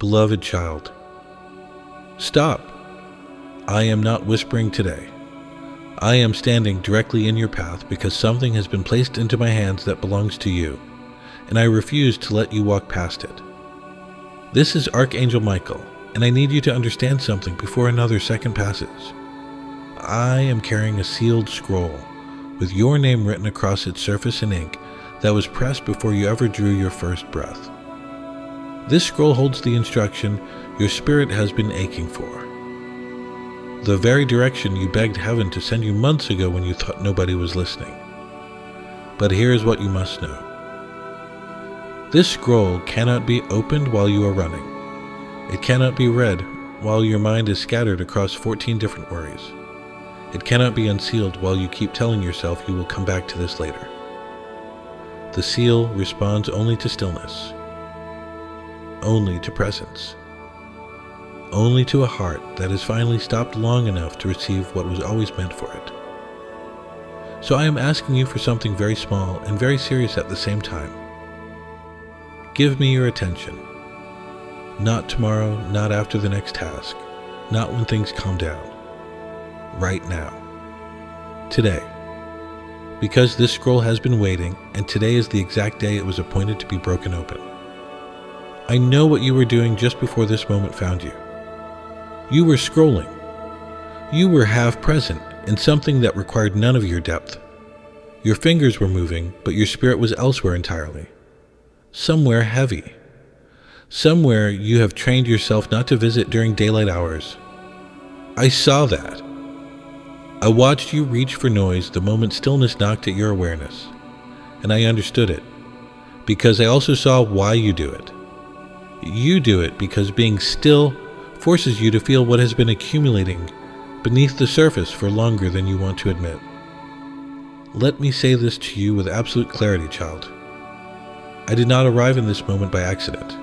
Beloved child, stop. I am not whispering today. I am standing directly in your path because something has been placed into my hands that belongs to you, and I refuse to let you walk past it. This is Archangel Michael, and I need you to understand something before another second passes. I am carrying a sealed scroll with your name written across its surface in ink that was pressed before you ever drew your first breath. This scroll holds the instruction your spirit has been aching for. The very direction you begged heaven to send you months ago when you thought nobody was listening. But here is what you must know. This scroll cannot be opened while you are running. It cannot be read while your mind is scattered across 14 different worries. It cannot be unsealed while you keep telling yourself you will come back to this later. The seal responds only to stillness, only to presence, only to a heart that has finally stopped long enough to receive what was always meant for it. So I am asking you for something very small and very serious at the same time. Give me your attention. Not tomorrow, not after the next task, not when things calm down. Right now. Today. Because this scroll has been waiting, and today is the exact day it was appointed to be broken open. I know what you were doing just before this moment found you. You were scrolling. You were half present in something that required none of your depth. Your fingers were moving, but your spirit was elsewhere entirely. Somewhere heavy. Somewhere you have trained yourself not to visit during daylight hours. I saw that. I watched you reach for noise the moment stillness knocked at your awareness, and I understood it, because I also saw why you do it. You do it because being still forces you to feel what has been accumulating beneath the surface for longer than you want to admit. Let me say this to you with absolute clarity, child. I did not arrive in this moment by accident.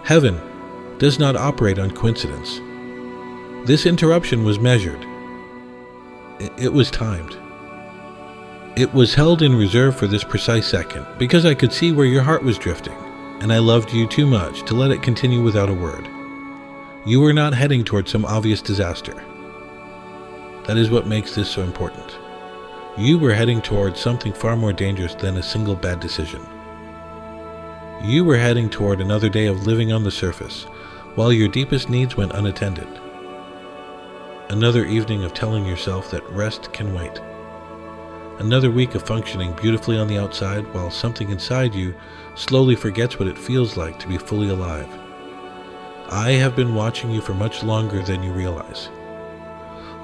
Heaven does not operate on coincidence. This interruption was measured. It was timed. It was held in reserve for this precise second because I could see where your heart was drifting, and I loved you too much to let it continue without a word. You were not heading toward some obvious disaster. That is what makes this so important. You were heading toward something far more dangerous than a single bad decision. You were heading toward another day of living on the surface, while your deepest needs went unattended. Another evening of telling yourself that rest can wait. Another week of functioning beautifully on the outside while something inside you slowly forgets what it feels like to be fully alive. I have been watching you for much longer than you realize.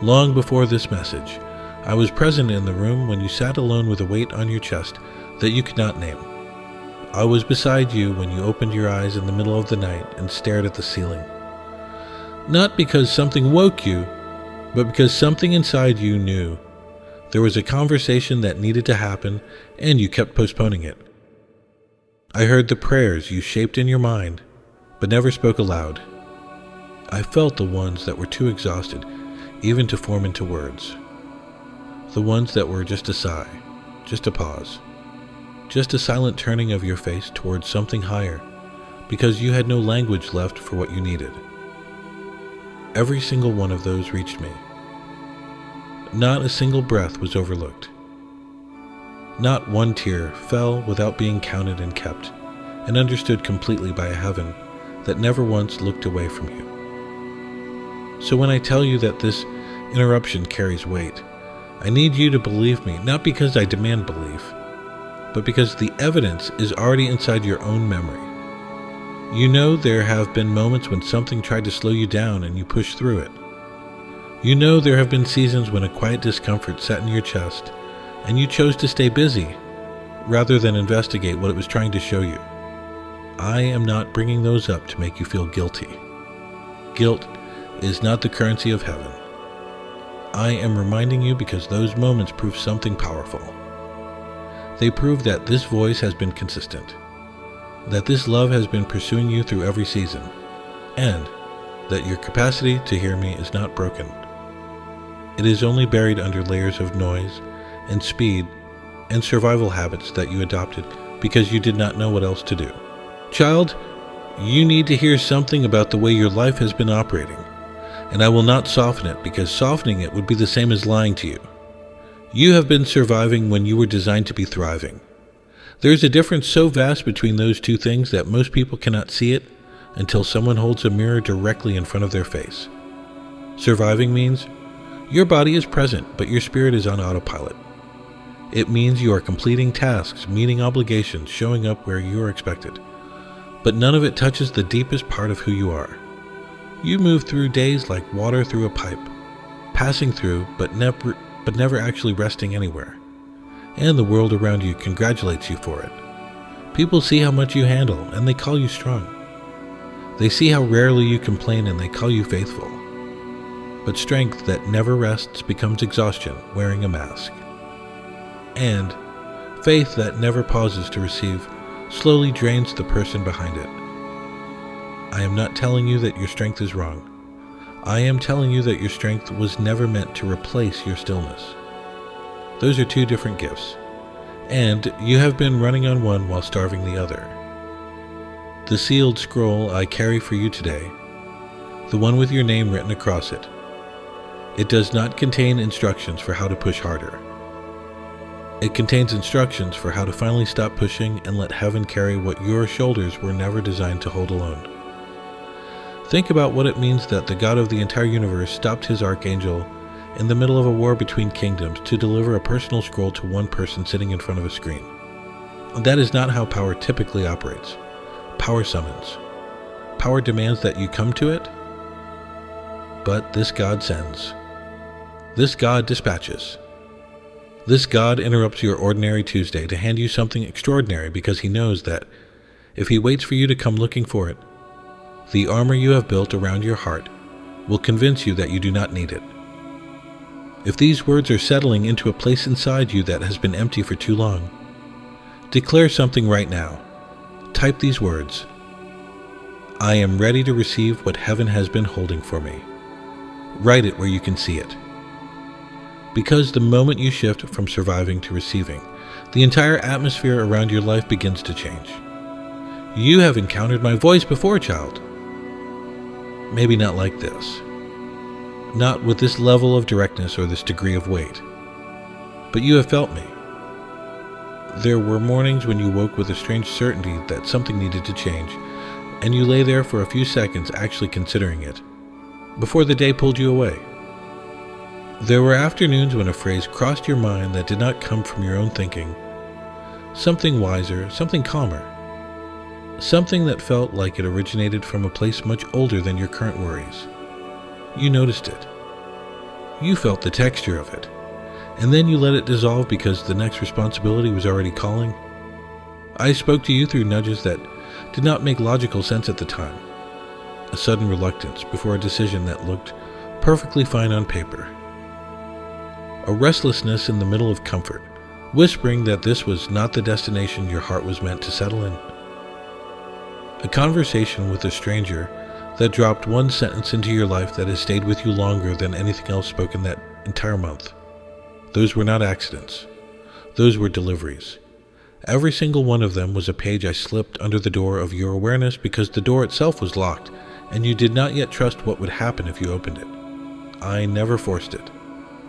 Long before this message, I was present in the room when you sat alone with a weight on your chest that you could not name. I was beside you when you opened your eyes in the middle of the night and stared at the ceiling. Not because something woke you, but because something inside you knew there was a conversation that needed to happen and you kept postponing it. I heard the prayers you shaped in your mind, but never spoke aloud. I felt the ones that were too exhausted even to form into words. The ones that were just a sigh, just a pause, just a silent turning of your face towards something higher, because you had no language left for what you needed. Every single one of those reached me. Not a single breath was overlooked. Not one tear fell without being counted and kept, and understood completely by a heaven that never once looked away from you. So when I tell you that this interruption carries weight, I need you to believe me, not because I demand belief, but because the evidence is already inside your own memory. You know there have been moments when something tried to slow you down and you pushed through it. You know there have been seasons when a quiet discomfort sat in your chest and you chose to stay busy rather than investigate what it was trying to show you. I am not bringing those up to make you feel guilty. Guilt is not the currency of heaven. I am reminding you because those moments prove something powerful. They prove that this voice has been consistent, that this love has been pursuing you through every season, and that your capacity to hear me is not broken. It is only buried under layers of noise and speed and survival habits that you adopted because you did not know what else to do. Child, You need to hear something about the way your life has been operating, and I will not soften it, because softening it would be the same as lying to you. You have been surviving when you were designed to be thriving. There is a difference so vast between those two things that most people cannot see it until someone holds a mirror directly in front of their face. Surviving means your body is present, but your spirit is on autopilot. It means you are completing tasks, meeting obligations, showing up where you are expected. But none of it touches the deepest part of who you are. You move through days like water through a pipe, passing through, but never actually resting anywhere. And the world around you congratulates you for it. People see how much you handle, and they call you strong. They see how rarely you complain, and they call you faithful. But strength that never rests becomes exhaustion wearing a mask. And faith that never pauses to receive slowly drains the person behind it. I am not telling you that your strength is wrong. I am telling you that your strength was never meant to replace your stillness. Those are two different gifts, and you have been running on one while starving the other. The sealed scroll I carry for you today, the one with your name written across it, it does not contain instructions for how to push harder. It contains instructions for how to finally stop pushing and let heaven carry what your shoulders were never designed to hold alone. Think about what it means that the God of the entire universe stopped his archangel in the middle of a war between kingdoms to deliver a personal scroll to one person sitting in front of a screen. That is not how power typically operates. Power summons. Power demands that you come to it, but this God sends. This God dispatches. This God interrupts your ordinary Tuesday to hand you something extraordinary because he knows that if he waits for you to come looking for it, the armor you have built around your heart will convince you that you do not need it. If these words are settling into a place inside you that has been empty for too long, declare something right now. Type these words: I am ready to receive what heaven has been holding for me. Write it where you can see it. Because the moment you shift from surviving to receiving, the entire atmosphere around your life begins to change. You have encountered my voice before, child. Maybe not like this. Not with this level of directness or this degree of weight. But you have felt me. There were mornings when you woke with a strange certainty that something needed to change, and you lay there for a few seconds actually considering it, before the day pulled you away. There were afternoons when a phrase crossed your mind that did not come from your own thinking. Something wiser, something calmer. Something that felt like it originated from a place much older than your current worries. You noticed it. You felt the texture of it. And then you let it dissolve because the next responsibility was already calling. I spoke to you through nudges that did not make logical sense at the time. A sudden reluctance before a decision that looked perfectly fine on paper. A restlessness in the middle of comfort, whispering that this was not the destination your heart was meant to settle in. A conversation with a stranger that dropped one sentence into your life that has stayed with you longer than anything else spoken that entire month. Those were not accidents. Those were deliveries. Every single one of them was a page I slipped under the door of your awareness because the door itself was locked, and you did not yet trust what would happen if you opened it. I never forced it.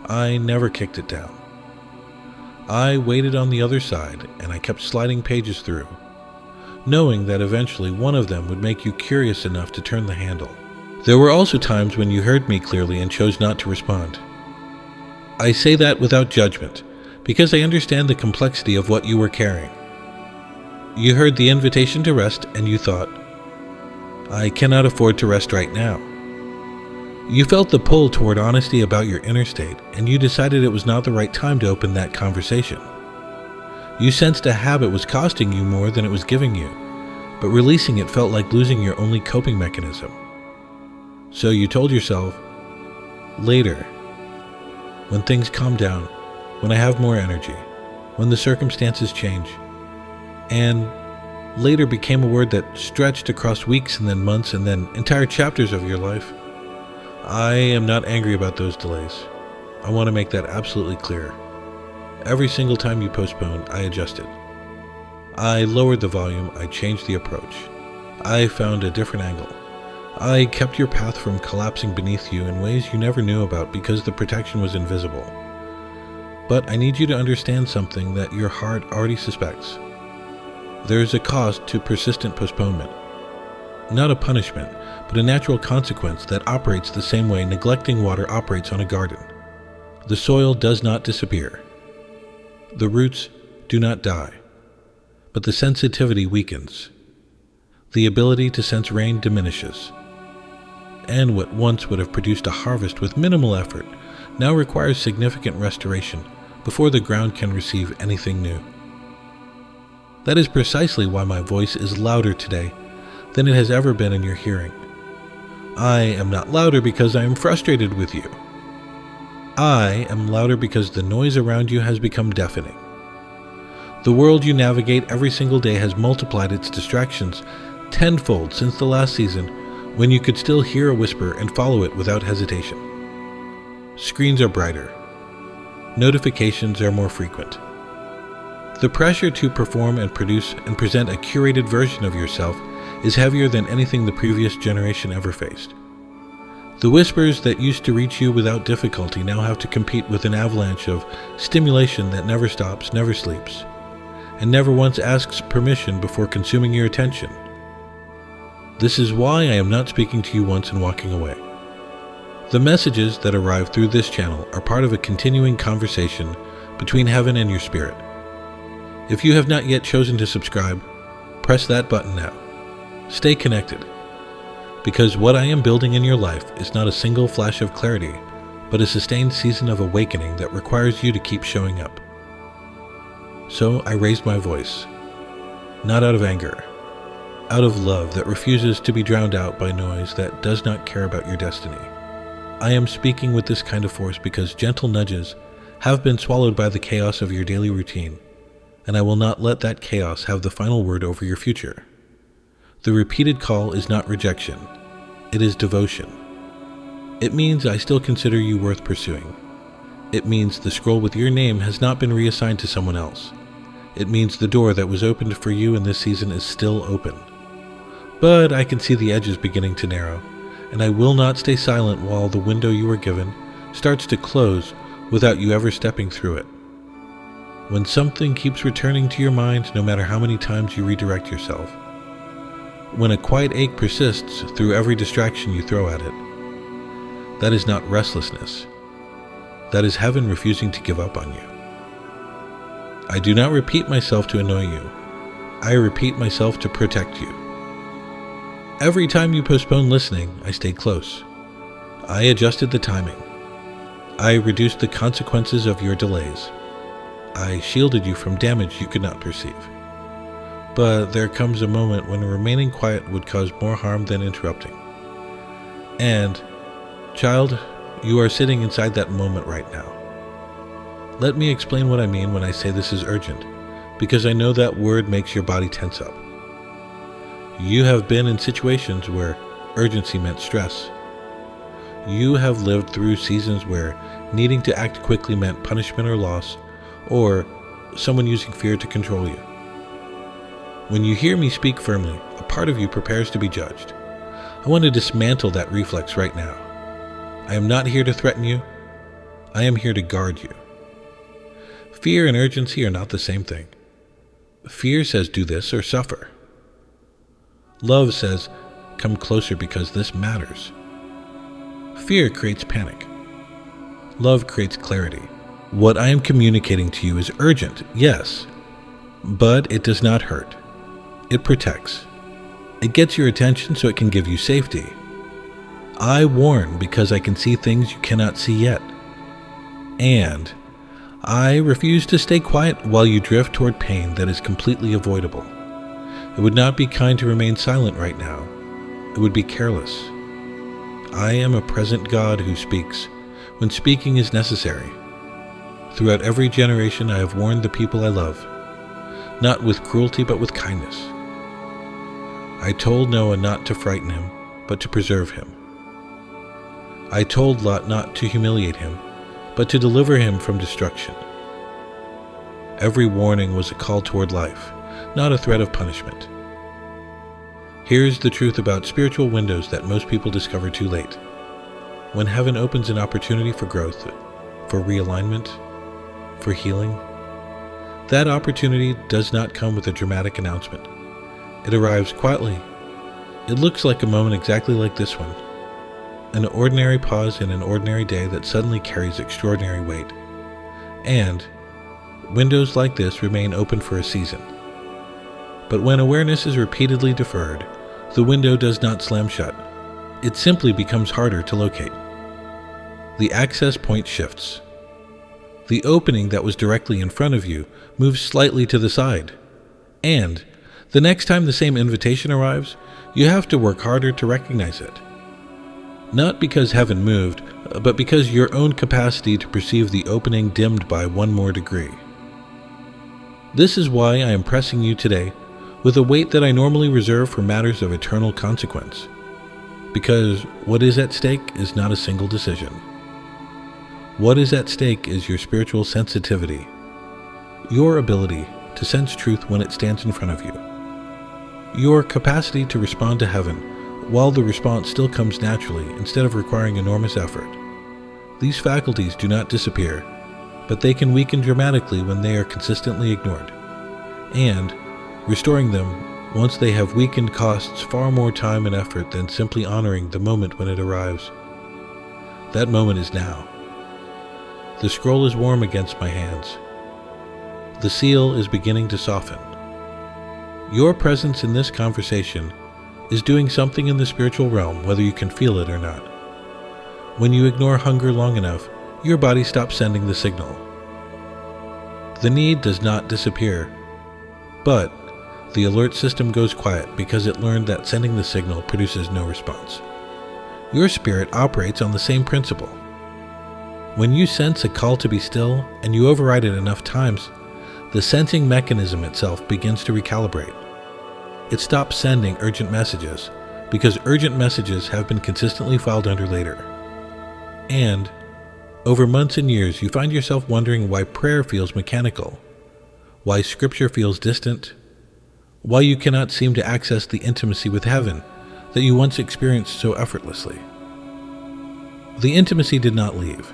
I never kicked it down. I waited on the other side, and I kept sliding pages through, knowing that eventually one of them would make you curious enough to turn the handle. There were also times when you heard me clearly and chose not to respond. I say that without judgment, because I understand the complexity of what you were carrying. You heard the invitation to rest, and you thought, I cannot afford to rest right now. You felt the pull toward honesty about your inner state, and you decided it was not the right time to open that conversation. You sensed a habit was costing you more than it was giving you, but releasing it felt like losing your only coping mechanism. So you told yourself, later, when things calm down, when I have more energy, when the circumstances change, and later became a word that stretched across weeks and then months and then entire chapters of your life. I am not angry about those delays. I want to make that absolutely clear. Every single time you postponed, I adjusted. I lowered the volume, I changed the approach. I found a different angle. I kept your path from collapsing beneath you in ways you never knew about because the protection was invisible. But I need you to understand something that your heart already suspects. There is a cost to persistent postponement. Not a punishment, but a natural consequence that operates the same way neglecting water operates on a garden. The soil does not disappear. The roots do not die, but the sensitivity weakens. The ability to sense rain diminishes. And what once would have produced a harvest with minimal effort now requires significant restoration before the ground can receive anything new. That is precisely why my voice is louder today than it has ever been in your hearing. I am not louder because I am frustrated with you. I am louder because the noise around you has become deafening. The world you navigate every single day has multiplied its distractions tenfold since the last season, when you could still hear a whisper and follow it without hesitation. Screens are brighter. Notifications are more frequent. The pressure to perform and produce and present a curated version of yourself is heavier than anything the previous generation ever faced. The whispers that used to reach you without difficulty now have to compete with an avalanche of stimulation that never stops, never sleeps, and never once asks permission before consuming your attention. This is why I am not speaking to you once and walking away. The messages that arrive through this channel are part of a continuing conversation between heaven and your spirit. If you have not yet chosen to subscribe, press that button now. Stay connected, because what I am building in your life is not a single flash of clarity, but a sustained season of awakening that requires you to keep showing up. So I raised my voice, not out of anger, out of love that refuses to be drowned out by noise that does not care about your destiny. I am speaking with this kind of force because gentle nudges have been swallowed by the chaos of your daily routine, and I will not let that chaos have the final word over your future. The repeated call is not rejection, it is devotion. It means I still consider you worth pursuing. It means the scroll with your name has not been reassigned to someone else. It means the door that was opened for you in this season is still open. But I can see the edges beginning to narrow, and I will not stay silent while the window you were given starts to close without you ever stepping through it. When something keeps returning to your mind, no matter how many times you redirect yourself, when a quiet ache persists through every distraction you throw at it, that is not restlessness. That is heaven refusing to give up on you. I do not repeat myself to annoy you. I repeat myself to protect you. Every time you postponed listening, I stayed close. I adjusted the timing. I reduced the consequences of your delays. I shielded you from damage you could not perceive. But there comes a moment when remaining quiet would cause more harm than interrupting. And, child, you are sitting inside that moment right now. Let me explain what I mean when I say this is urgent, because I know that word makes your body tense up. You have been in situations where urgency meant stress. You have lived through seasons where needing to act quickly meant punishment or loss, or someone using fear to control you. When you hear me speak firmly, a part of you prepares to be judged. I want to dismantle that reflex right now. I am not here to threaten you. I am here to guard you. Fear and urgency are not the same thing. Fear says do this or suffer. Love says, come closer because this matters. Fear creates panic. Love creates clarity. What I am communicating to you is urgent, yes, but it does not hurt. It protects. It gets your attention so it can give you safety. I warn because I can see things you cannot see yet. And I refuse to stay quiet while you drift toward pain that is completely avoidable. It would not be kind to remain silent right now. It would be careless. I am a present God who speaks when speaking is necessary. Throughout every generation I have warned the people I love, not with cruelty but with kindness. I told Noah not to frighten him, but to preserve him. I told Lot not to humiliate him, but to deliver him from destruction. Every warning was a call toward life, not a threat of punishment. Here's the truth about spiritual windows that most people discover too late. When heaven opens an opportunity for growth, for realignment, for healing, that opportunity does not come with a dramatic announcement. It arrives quietly. It looks like a moment exactly like this one. An ordinary pause in an ordinary day that suddenly carries extraordinary weight. And windows like this remain open for a season. But when awareness is repeatedly deferred, the window does not slam shut. It simply becomes harder to locate. The access point shifts. The opening that was directly in front of you moves slightly to the side. And the next time the same invitation arrives, you have to work harder to recognize it. Not because heaven moved, but because your own capacity to perceive the opening dimmed by one more degree. This is why I am pressing you today with a weight that I normally reserve for matters of eternal consequence. Because what is at stake is not a single decision. What is at stake is your spiritual sensitivity, your ability to sense truth when it stands in front of you, your capacity to respond to heaven while the response still comes naturally instead of requiring enormous effort. These faculties do not disappear, but they can weaken dramatically when they are consistently ignored. And restoring them, once they have weakened, costs far more time and effort than simply honoring the moment when it arrives. That moment is now. The scroll is warm against my hands. The seal is beginning to soften. Your presence in this conversation is doing something in the spiritual realm, whether you can feel it or not. When you ignore hunger long enough, your body stops sending the signal. The need does not disappear, but the alert system goes quiet because it learned that sending the signal produces no response. Your spirit operates on the same principle. When you sense a call to be still and you override it enough times, the sensing mechanism itself begins to recalibrate. It stops sending urgent messages because urgent messages have been consistently filed under later. And over months and years, you find yourself wondering why prayer feels mechanical, why scripture feels distant, why you cannot seem to access the intimacy with heaven that you once experienced so effortlessly. The intimacy did not leave.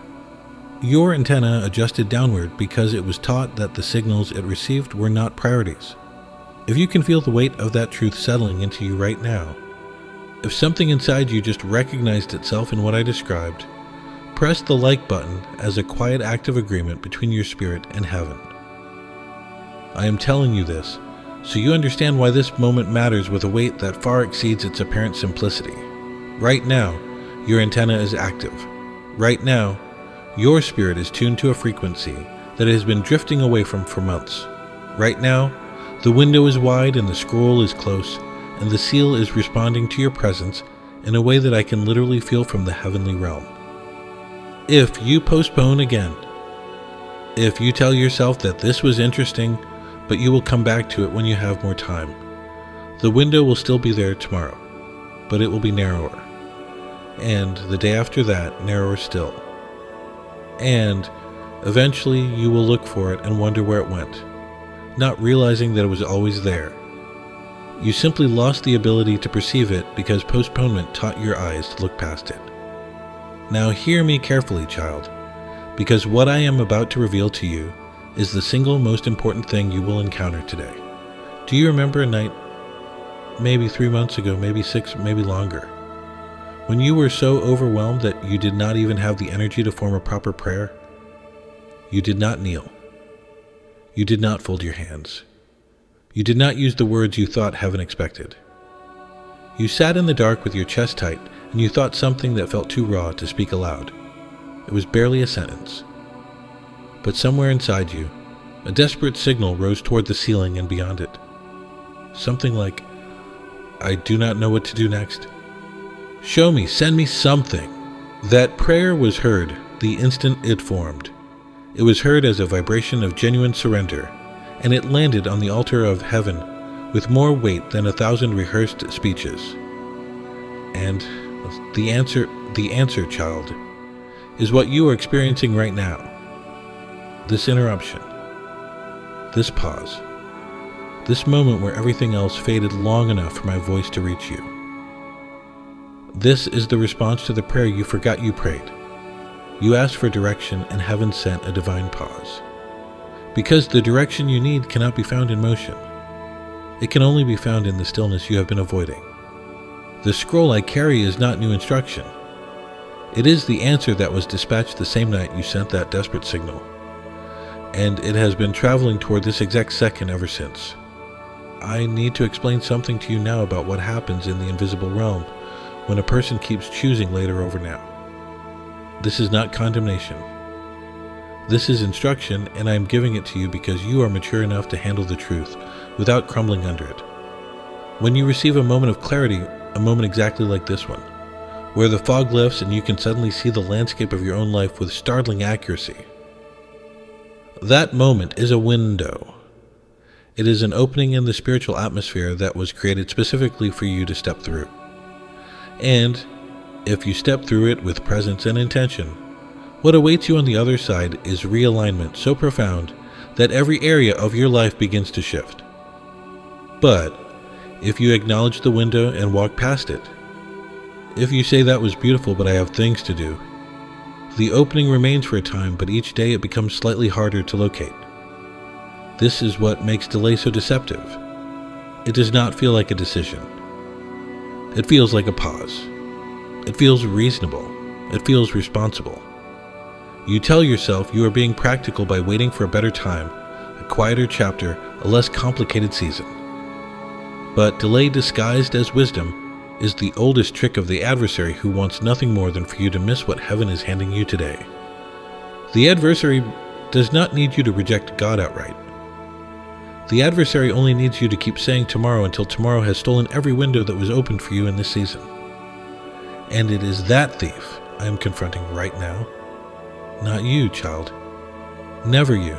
Your antenna adjusted downward because it was taught that the signals it received were not priorities. If you can feel the weight of that truth settling into you right now, if something inside you just recognized itself in what I described, press the like button as a quiet act of agreement between your spirit and heaven. I am telling you this so you understand why this moment matters with a weight that far exceeds its apparent simplicity. Right now, your antenna is active. Right now, your spirit is tuned to a frequency that it has been drifting away from for months. Right now, the window is wide and the scroll is close, and the seal is responding to your presence in a way that I can literally feel from the heavenly realm. If you postpone again, if you tell yourself that this was interesting, but you will come back to it when you have more time, the window will still be there tomorrow, but it will be narrower. And the day after that, narrower still. And eventually you will look for it and wonder where it went, not realizing that it was always there. You simply lost the ability to perceive it because postponement taught your eyes to look past it. Now hear me carefully, child, because what I am about to reveal to you is the single most important thing you will encounter today. Do you remember a night, maybe 3 months ago, maybe 6, maybe longer, when you were so overwhelmed that you did not even have the energy to form a proper prayer? You did not kneel. You did not fold your hands. You did not use the words you thought heaven expected. You sat in the dark with your chest tight, and you thought something that felt too raw to speak aloud. It was barely a sentence. But somewhere inside you, a desperate signal rose toward the ceiling and beyond it. Something like, I do not know what to do next. Show me, send me something. That prayer was heard the instant it formed. It was heard as a vibration of genuine surrender, and it landed on the altar of heaven with more weight than 1,000 rehearsed speeches. And the answer, child, is what you are experiencing right now. This interruption, this pause, this moment where everything else faded long enough for my voice to reach you. This is the response to the prayer you forgot you prayed. You asked for direction, and heaven sent a divine pause. Because the direction you need cannot be found in motion. It can only be found in the stillness you have been avoiding. The scroll I carry is not new instruction. It is the answer that was dispatched the same night you sent that desperate signal. And it has been traveling toward this exact second ever since. I need to explain something to you now about what happens in the invisible realm when a person keeps choosing later over now. This is not condemnation. This is instruction, and I am giving it to you because you are mature enough to handle the truth without crumbling under it. When you receive a moment of clarity, a moment exactly like this one, where the fog lifts and you can suddenly see the landscape of your own life with startling accuracy. That moment is a window. It is an opening in the spiritual atmosphere that was created specifically for you to step through. And if you step through it with presence and intention, what awaits you on the other side is realignment so profound that every area of your life begins to shift. But if you acknowledge the window and walk past it, if you say that was beautiful but I have things to do, the opening remains for a time, but each day it becomes slightly harder to locate. This is what makes delay so deceptive. It does not feel like a decision. It feels like a pause. It feels reasonable. It feels responsible. You tell yourself you are being practical by waiting for a better time, a quieter chapter, a less complicated season. But delay disguised as wisdom is the oldest trick of the adversary, who wants nothing more than for you to miss what heaven is handing you today. The adversary does not need you to reject God outright. The adversary only needs you to keep saying tomorrow until tomorrow has stolen every window that was opened for you in this season. And it is that thief I am confronting right now. Not you, child. Never you.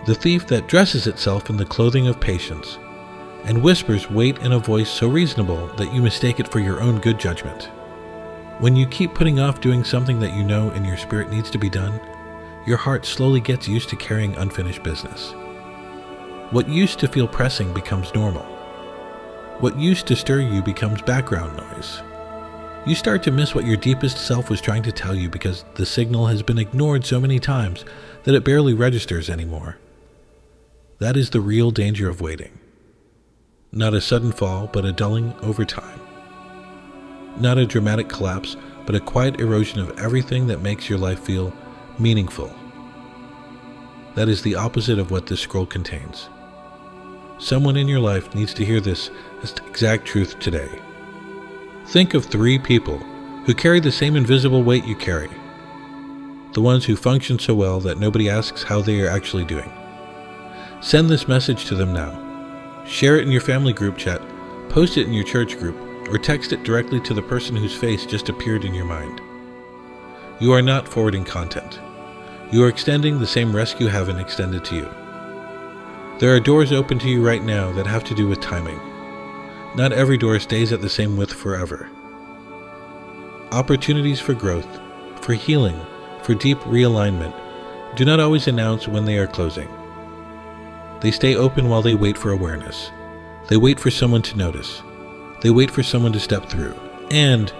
The thief that dresses itself in the clothing of patience and whispers wait in a voice so reasonable that you mistake it for your own good judgment. When you keep putting off doing something that you know in your spirit needs to be done, your heart slowly gets used to carrying unfinished business. What used to feel pressing becomes normal. What used to stir you becomes background noise. You start to miss what your deepest self was trying to tell you because the signal has been ignored so many times that it barely registers anymore. That is the real danger of waiting. Not a sudden fall, but a dulling over time. Not a dramatic collapse, but a quiet erosion of everything that makes your life feel meaningful. That is the opposite of what this scroll contains. Someone in your life needs to hear this exact truth today. Think of 3 people who carry the same invisible weight you carry. The ones who function so well that nobody asks how they are actually doing. Send this message to them now. Share it in your family group chat, post it in your church group, or text it directly to the person whose face just appeared in your mind. You are not forwarding content. You are extending the same rescue heaven extended to you. There are doors open to you right now that have to do with timing. Not every door stays at the same width forever. Opportunities for growth, for healing, for deep realignment do not always announce when they are closing. They stay open while they wait for awareness. They wait for someone to notice. They wait for someone to step through. And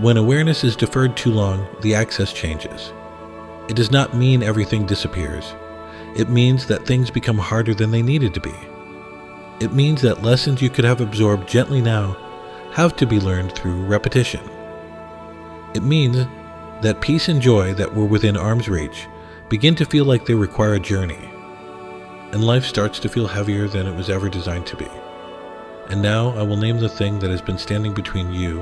when awareness is deferred too long, the access changes. It does not mean everything disappears. It means that things become harder than they needed to be. It means that lessons you could have absorbed gently now have to be learned through repetition. It means that peace and joy that were within arm's reach begin to feel like they require a journey, and life starts to feel heavier than it was ever designed to be. And now I will name the thing that has been standing between you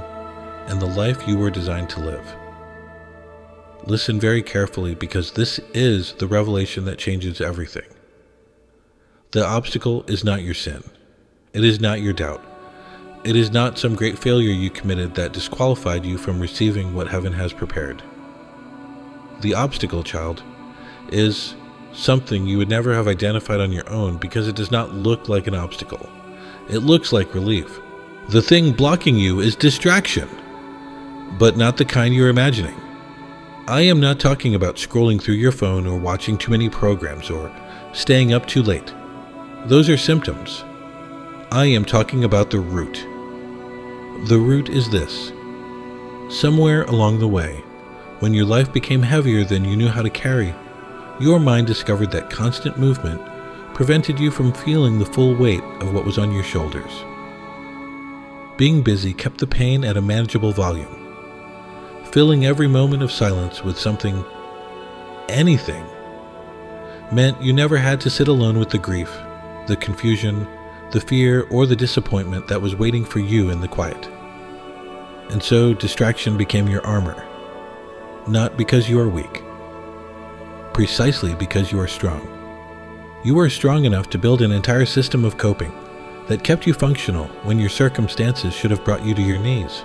and the life you were designed to live. Listen very carefully, because this is the revelation that changes everything. The obstacle is not your sin. It is not your doubt. It is not some great failure you committed that disqualified you from receiving what heaven has prepared. The obstacle, child, is something you would never have identified on your own because it does not look like an obstacle. It looks like relief. The thing blocking you is distraction, but not the kind you're imagining. I am not talking about scrolling through your phone or watching too many programs or staying up too late. Those are symptoms. I am talking about the root. The root is this. Somewhere along the way, when your life became heavier than you knew how to carry, your mind discovered that constant movement prevented you from feeling the full weight of what was on your shoulders. Being busy kept the pain at a manageable volume. Filling every moment of silence with something, anything, meant you never had to sit alone with the grief, the confusion, the fear, or the disappointment that was waiting for you in the quiet. And so distraction became your armor, not because you are weak, precisely because you are strong. You were strong enough to build an entire system of coping that kept you functional when your circumstances should have brought you to your knees.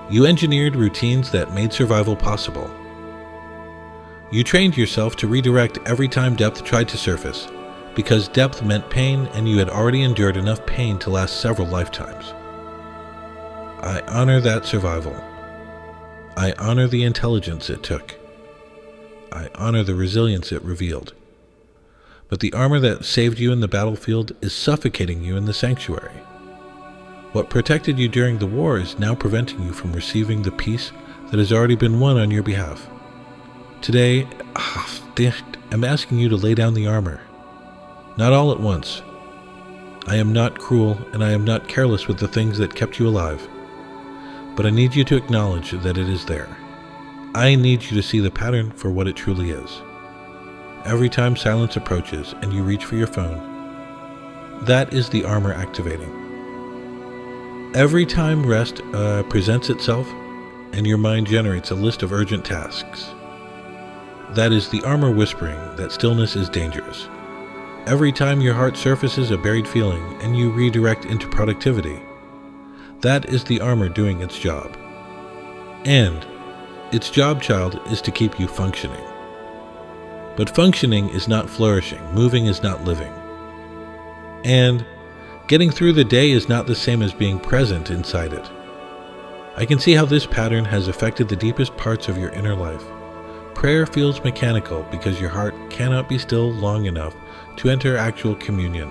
You engineered routines that made survival possible. You trained yourself to redirect every time depth tried to surface, because depth meant pain and you had already endured enough pain to last several lifetimes. I honor that survival. I honor the intelligence it took. I honor the resilience it revealed. But the armor that saved you in the battlefield is suffocating you in the sanctuary. What protected you during the war is now preventing you from receiving the peace that has already been won on your behalf. Today, I'm asking you to lay down the armor. Not all at once. I am not cruel and I am not careless with the things that kept you alive. But I need you to acknowledge that it is there. I need you to see the pattern for what it truly is. Every time silence approaches and you reach for your phone, that is the armor activating. Every time rest presents itself and your mind generates a list of urgent tasks, that is the armor whispering that stillness is dangerous. Every time your heart surfaces a buried feeling and you redirect into productivity, that is the armor doing its job. And its job, child, is to keep you functioning. But functioning is not flourishing, moving is not living. And getting through the day is not the same as being present inside it. I can see how this pattern has affected the deepest parts of your inner life. Prayer feels mechanical because your heart cannot be still long enough to enter actual communion.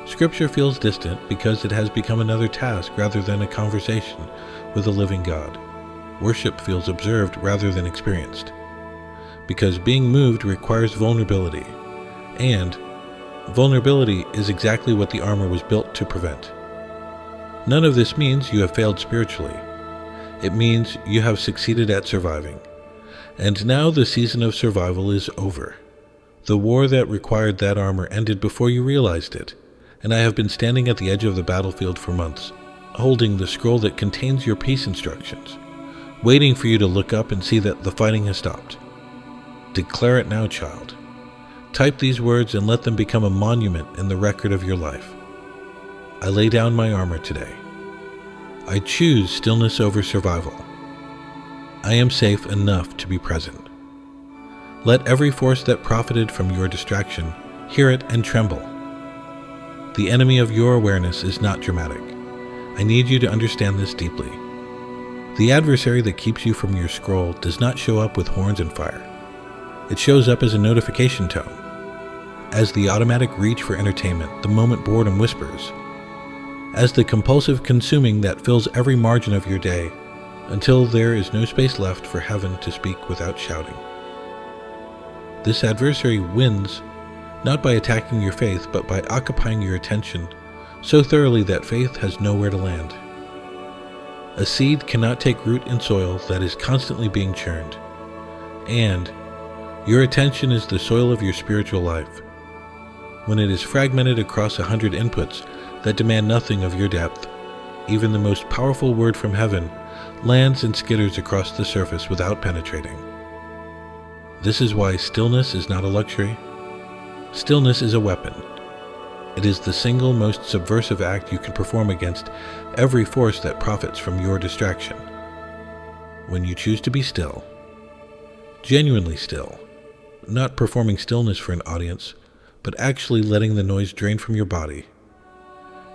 Scripture feels distant because it has become another task rather than a conversation with a living God. Worship feels observed rather than experienced, because being moved requires vulnerability, and vulnerability is exactly what the armor was built to prevent. None of this means you have failed spiritually. It means you have succeeded at surviving. And now the season of survival is over. The war that required that armor ended before you realized it, and I have been standing at the edge of the battlefield for months, holding the scroll that contains your peace instructions, waiting for you to look up and see that the fighting has stopped. Declare it now, child. Type these words and let them become a monument in the record of your life. I lay down my armor today. I choose stillness over survival. I am safe enough to be present. Let every force that profited from your distraction hear it and tremble. The enemy of your awareness is not dramatic. I need you to understand this deeply. The adversary that keeps you from your scroll does not show up with horns and fire. It shows up as a notification tone, as the automatic reach for entertainment the moment boredom whispers, as the compulsive consuming that fills every margin of your day until there is no space left for heaven to speak without shouting. This adversary wins not by attacking your faith, but by occupying your attention so thoroughly that faith has nowhere to land. A seed cannot take root in soil that is constantly being churned, and your attention is the soil of your spiritual life. When it is fragmented across 100 inputs that demand nothing of your depth, even the most powerful word from heaven lands and skitters across the surface without penetrating. This is why stillness is not a luxury. Stillness is a weapon. It is the single most subversive act you can perform against every force that profits from your distraction. When you choose to be still, genuinely still, not performing stillness for an audience, but actually letting the noise drain from your body,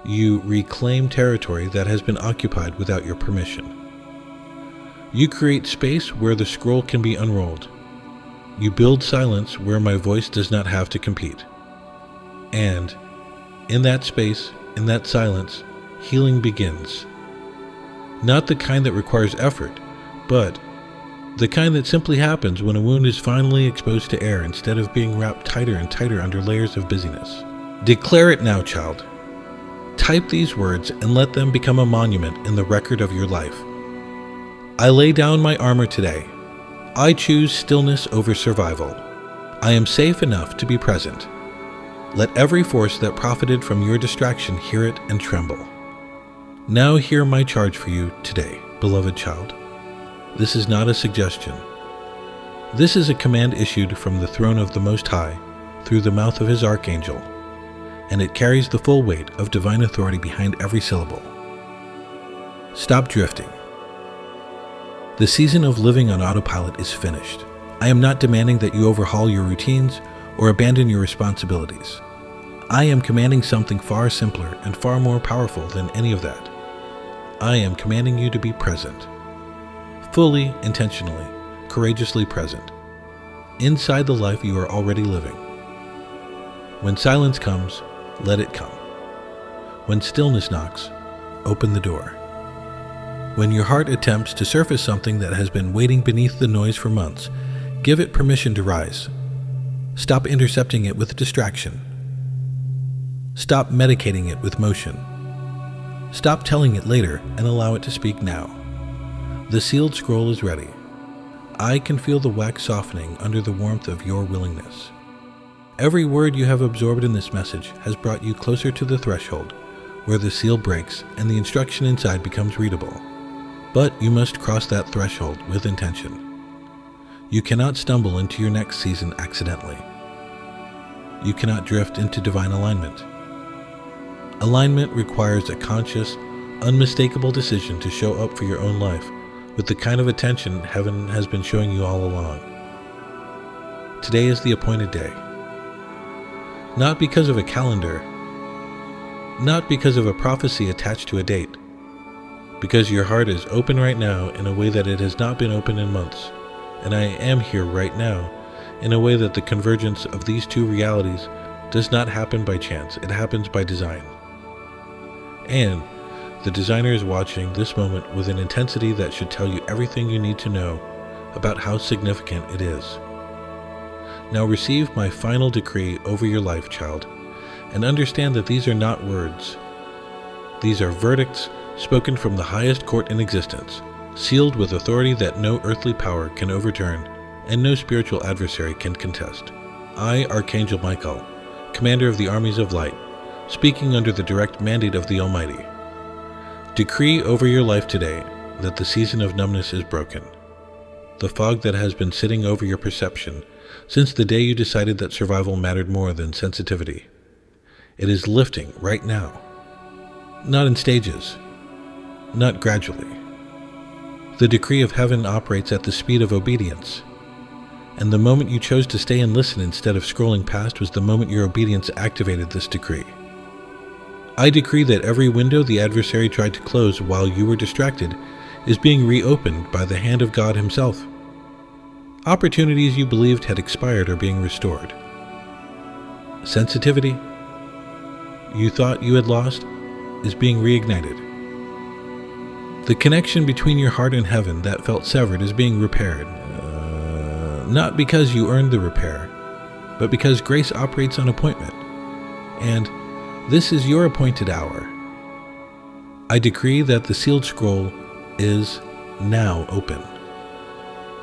you reclaim territory that has been occupied without your permission. You create space where the scroll can be unrolled. You build silence where my voice does not have to compete. And in that space, in that silence, healing begins. Not the kind that requires effort, but the kind that simply happens when a wound is finally exposed to air instead of being wrapped tighter and tighter under layers of busyness. Declare it now, child. Type these words and let them become a monument in the record of your life. I lay down my armor today. I choose stillness over survival. I am safe enough to be present. Let every force that profited from your distraction hear it and tremble. Now hear my charge for you today, beloved child. This is not a suggestion. This is a command issued from the throne of the Most High through the mouth of his archangel, and it carries the full weight of divine authority behind every syllable. Stop drifting. The season of living on autopilot is finished. I am not demanding that you overhaul your routines or abandon your responsibilities. I am commanding something far simpler and far more powerful than any of that. I am commanding you to be present. Fully, intentionally, courageously present. Inside the life you are already living. When silence comes, let it come. When stillness knocks, open the door. When your heart attempts to surface something that has been waiting beneath the noise for months, give it permission to rise. Stop intercepting it with distraction. Stop medicating it with motion. Stop telling it later and allow it to speak now. The sealed scroll is ready. I can feel the wax softening under the warmth of your willingness. Every word you have absorbed in this message has brought you closer to the threshold, where the seal breaks and the instruction inside becomes readable. But you must cross that threshold with intention. You cannot stumble into your next season accidentally. You cannot drift into divine alignment. Alignment requires a conscious, unmistakable decision to show up for your own life with the kind of attention heaven has been showing you all along. Today is the appointed day. Not because of a calendar, not because of a prophecy attached to a date, because your heart is open right now in a way that it has not been open in months, and I am here right now in a way that the convergence of these two realities does not happen by chance, it happens by design. And the designer is watching this moment with an intensity that should tell you everything you need to know about how significant it is. Now receive my final decree over your life, child, and understand that these are not words. These are verdicts spoken from the highest court in existence, sealed with authority that no earthly power can overturn and no spiritual adversary can contest. I, Archangel Michael, commander of the armies of light, speaking under the direct mandate of the Almighty, decree over your life today that the season of numbness is broken. The fog that has been sitting over your perception since the day you decided that survival mattered more than sensitivity. It is lifting right now. Not in stages, not gradually. The decree of heaven operates at the speed of obedience, and the moment you chose to stay and listen instead of scrolling past was the moment your obedience activated this decree. I decree that every window the adversary tried to close while you were distracted is being reopened by the hand of God Himself. Opportunities you believed had expired are being restored. Sensitivity you thought you had lost is being reignited. The connection between your heart and heaven that felt severed is being repaired. Not because you earned the repair, but because grace operates on appointment. And this is your appointed hour. I decree that the sealed scroll is now open.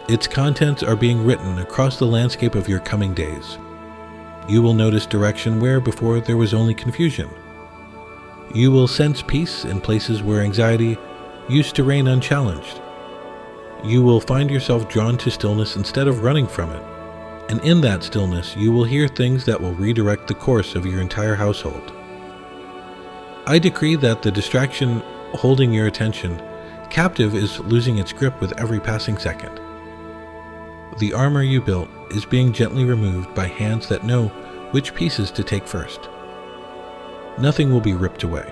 Its contents are being written across the landscape of your coming days. You will notice direction where before there was only confusion. You will sense peace in places where anxiety used to reign unchallenged. You will find yourself drawn to stillness instead of running from it. And in that stillness, you will hear things that will redirect the course of your entire household. I decree that the distraction holding your attention captive is losing its grip with every passing second. The armor you built is being gently removed by hands that know which pieces to take first. Nothing will be ripped away.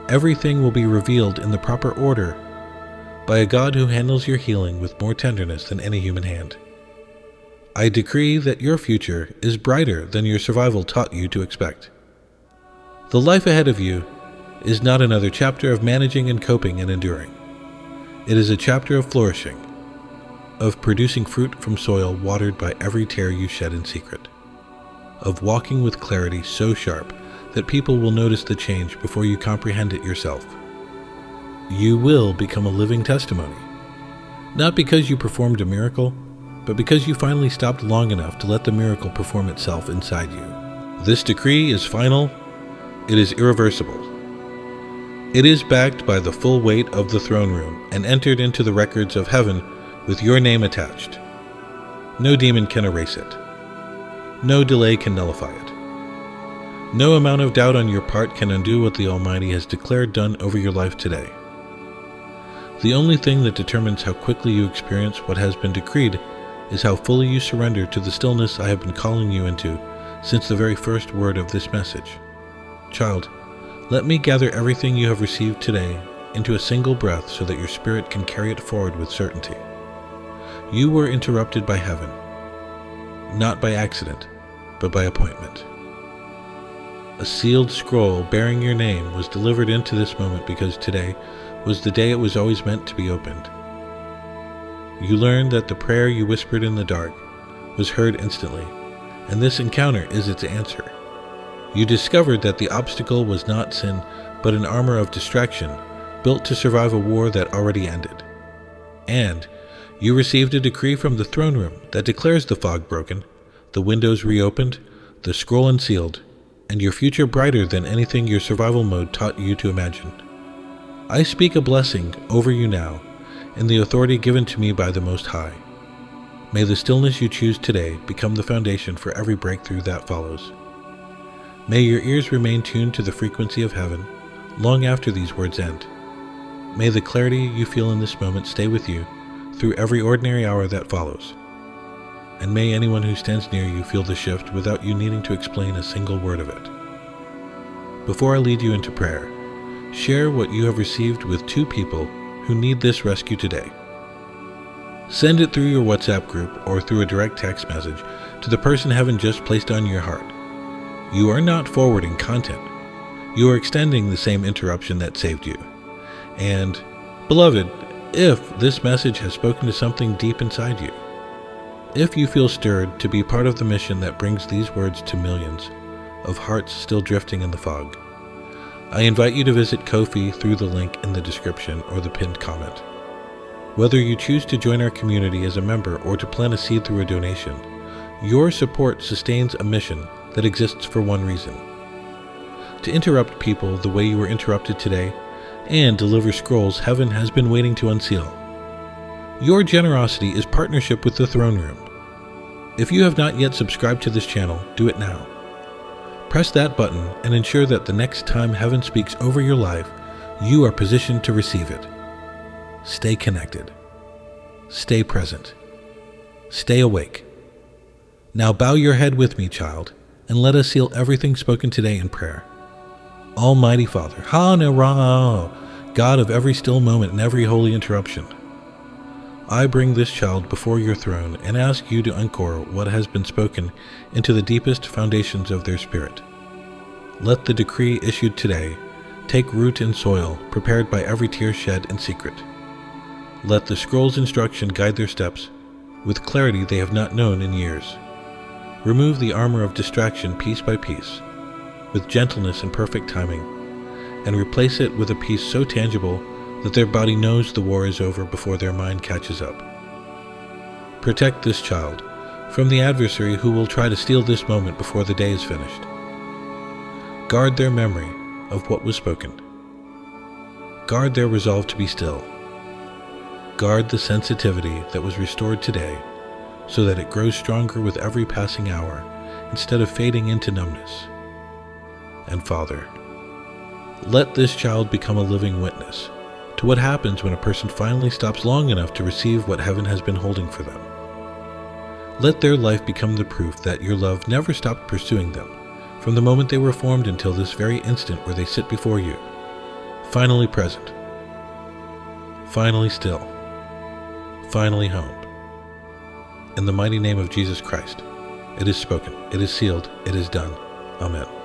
Everything will be revealed in the proper order by a God who handles your healing with more tenderness than any human hand. I decree that your future is brighter than your survival taught you to expect. The life ahead of you is not another chapter of managing and coping and enduring. It is a chapter of flourishing, of producing fruit from soil watered by every tear you shed in secret, of walking with clarity so sharp that people will notice the change before you comprehend it yourself. You will become a living testimony, not because you performed a miracle, but because you finally stopped long enough to let the miracle perform itself inside you. This decree is final. It is irreversible. It is backed by the full weight of the throne room and entered into the records of heaven with your name attached. No demon can erase it. No delay can nullify it. No amount of doubt on your part can undo what the Almighty has declared done over your life today. The only thing that determines how quickly you experience what has been decreed is how fully you surrender to the stillness I have been calling you into since the very first word of this message. Child, let me gather everything you have received today into a single breath so that your spirit can carry it forward with certainty. You were interrupted by heaven, not by accident, but by appointment. A sealed scroll bearing your name was delivered into this moment because today was the day it was always meant to be opened. You learned that the prayer you whispered in the dark was heard instantly, and this encounter is its answer. You discovered that the obstacle was not sin, but an armor of distraction built to survive a war that already ended. And you received a decree from the throne room that declares the fog broken, the windows reopened, the scroll unsealed, and your future brighter than anything your survival mode taught you to imagine. I speak a blessing over you now in the authority given to me by the Most High. May the stillness you choose today become the foundation for every breakthrough that follows. May your ears remain tuned to the frequency of heaven long after these words end. May the clarity you feel in this moment stay with you through every ordinary hour that follows. And may anyone who stands near you feel the shift without you needing to explain a single word of it. Before I lead you into prayer, share what you have received with 2 people who need this rescue today. Send it through your WhatsApp group or through a direct text message to the person heaven just placed on your heart. You are not forwarding content. You are extending the same interruption that saved you. And, beloved, if this message has spoken to something deep inside you, if you feel stirred to be part of the mission that brings these words to millions of hearts still drifting in the fog, I invite you to visit Ko-fi through the link in the description or the pinned comment. Whether you choose to join our community as a member or to plant a seed through a donation, your support sustains a mission that exists for one reason: to interrupt people the way you were interrupted today and deliver scrolls heaven has been waiting to unseal. Your generosity is partnership with the throne room. If you have not yet subscribed to this channel, do it now. Press that button and ensure that the next time heaven speaks over your life, you are positioned to receive it. Stay connected. Stay present. Stay awake. Now bow your head with me, child, and let us seal everything spoken today in prayer. Almighty Father, Ha-ne-ra, God of every still moment and every holy interruption, I bring this child before your throne and ask you to anchor what has been spoken into the deepest foundations of their spirit. Let the decree issued today take root in soil prepared by every tear shed in secret. Let the scroll's instruction guide their steps with clarity they have not known in years. Remove the armor of distraction piece by piece, with gentleness and perfect timing, and replace it with a peace so tangible that their body knows the war is over before their mind catches up. Protect this child from the adversary who will try to steal this moment before the day is finished. Guard their memory of what was spoken. Guard their resolve to be still. Guard the sensitivity that was restored today so that it grows stronger with every passing hour instead of fading into numbness. And Father, let this child become a living witness to what happens when a person finally stops long enough to receive what heaven has been holding for them. Let their life become the proof that your love never stopped pursuing them from the moment they were formed until this very instant where they sit before you, finally present, finally still, finally home. in the mighty name of Jesus Christ. It is spoken, it is sealed, it is done. Amen.